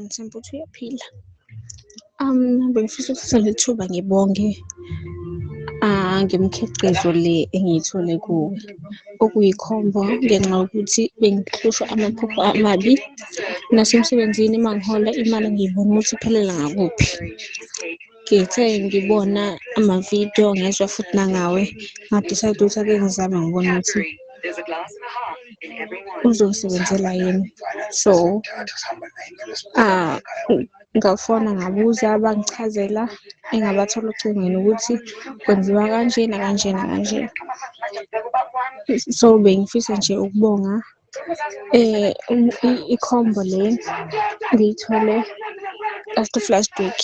ngithemba ukuthi uyaphila. Bengifisa ukuthatha leli thuba ngibonge ngemikhiqizo le engiyithole kuwe, okuyikhombo ngenxa yokuthi bengihlushwa amaphupho amabi. Nasemsebenzini uma ngihola imali ngiyibona ukuthi iphelela ngakuphi. Ngithe ngibona amavidiyo ngezwa futhi nangawe nga-decide ukuthi ake ngizame ngibone ukuthi uzongisebenzela yini. So ngafona ngabuza, bangichazela engabathola ocingweni ukuthi kwenziwa kanje nakanje nakanje. So bengifisa nje ukubonga ikhombo le ngiyithole after last week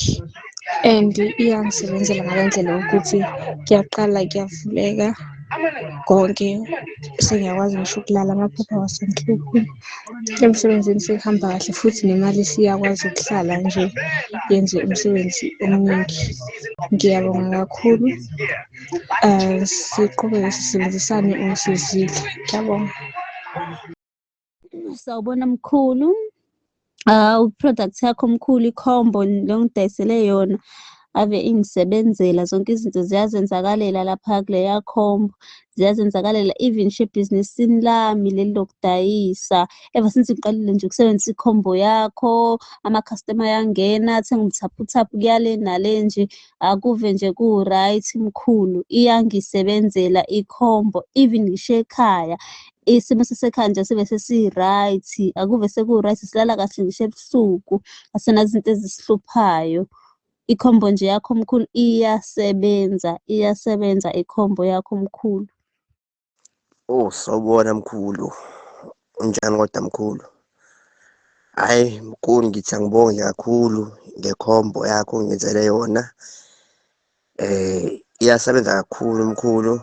and iyangisebenzela ngale ndlela yokuthi kuyaqala kuyavuleka konke, sengiyakwazi ngisho ukulala amaphupho awasenhluphi. Emsebenzini sekuhamba kahle futhi nemali siyakwazi ukuhlala nje yenze umsebenzi omningi. Ngiyabonga kakhulu, siqhubeke sisebenzisane ungisizile. Ngiyabonga. Sawubona mkhulu. U-product yakho mkhulu, ikhombo longidayisele yona ave ingisebenzela. Zonke izinto ziyazenzakalela lapha kuleya khombo, ziyazenzakalela even ngisho ebhizinisini lami leli lokudayisa. Ever since ngiqalile nje ukusebenzisa ikhombo yakho, ama-customer ayangena athenga ubuthaphuthaphu kuyale nale nje, akuve nje ku-right mkhulu. Iyangisebenzela ikhombo even ngisho ekhaya. Isimo sasekhaya nje sibe sesi-right, akuve seku-right, silala kahle ngisho ebusuku, asenazo izinto ezisihluphayo. Ikhombo nje yakho mkhulu iyasebenza ikhombo yakho mkhulu. Sawubona mkhulu, unjani kodwa mkhulu? Hhayi mkhulu, ngithi angibonge kakhulu ngekhombo yakho ongenzele yona. Iyasebenza kakhulu mkhulu,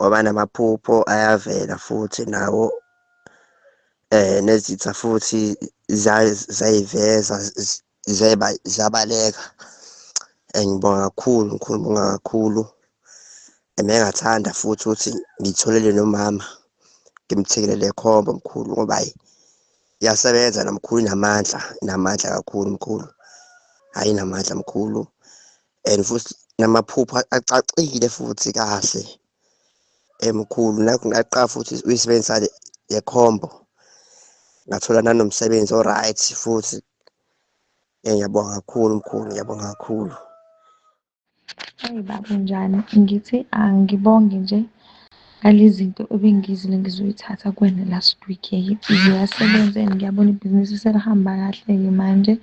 ngoba namaphupho ayavela futhi nawo, nezitha futhi zayiveza zabaleka. Ngibonga kakhulu mkhulu, ngibonga kakhulu. Bengathanda futhi ukuthi ngitholele nomama ngimthekelele khombo mkhulu, ngoba hhayi iyasebenza namkhulu, inamandla kakhulu mkhulu, hhayi inamandla mkhulu. And futhi namaphupho acacile futhi kahle mkhulu. Ngaqala futhi uyisebenzisa le khombo, ngathola nanomsebenzi o-right futhi. Ngiyabonga kakhulu mkhulu, ngiyabonga kakhulu. Hayi baba, unjani? Ngithi angibonge nje ngale zinto ebengizile ngizoyithatha kuwena last week. Ziyasebenza and ngiyabona ibhizinisi selihamba kahle-ke manje.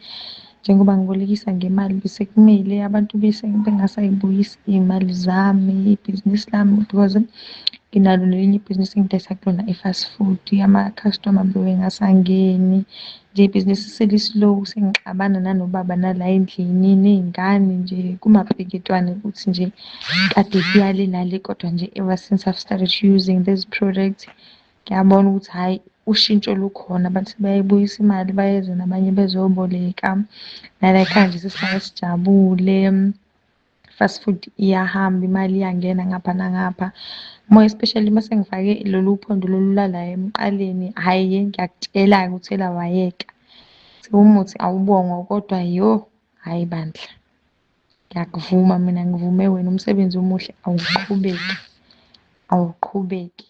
Njengoba ngibolekisa ngemali, bese kumele abantu bengasayibuyisi iy'mali zami, ibhizinisi lami, because nginalo nelinye ibhizinisi engidayisa kulona i-fast food. Ama-customer bebengasangeni nje, ibhizinisi seli-slow, sengixabana nanobaba nala endlini ney'ngane nje, kumabheketwane ukuthi nje kade kuyale nale, kodwa nje ever since I've started using this product, ngiyabona ukuthi hhayi ushintsho lukhona. Abantu bayayibuyisa imali, bayeza nabanye bezoboleka, nala ekhaya nje sesihlala sijabule. Fast food iyahamba, imali iyangena ngapha nangapha. More especially uma sengifake lolu phondo lolu lala emqaleni, hhayi ngiyakutshela-ke uthela wayeka. Umuthi awubongwa, kodwa hhayi bandla, ngiyakuvuma mina, ngivume wena, umsebenzi omuhle awuqhubeke, awuqhubeke.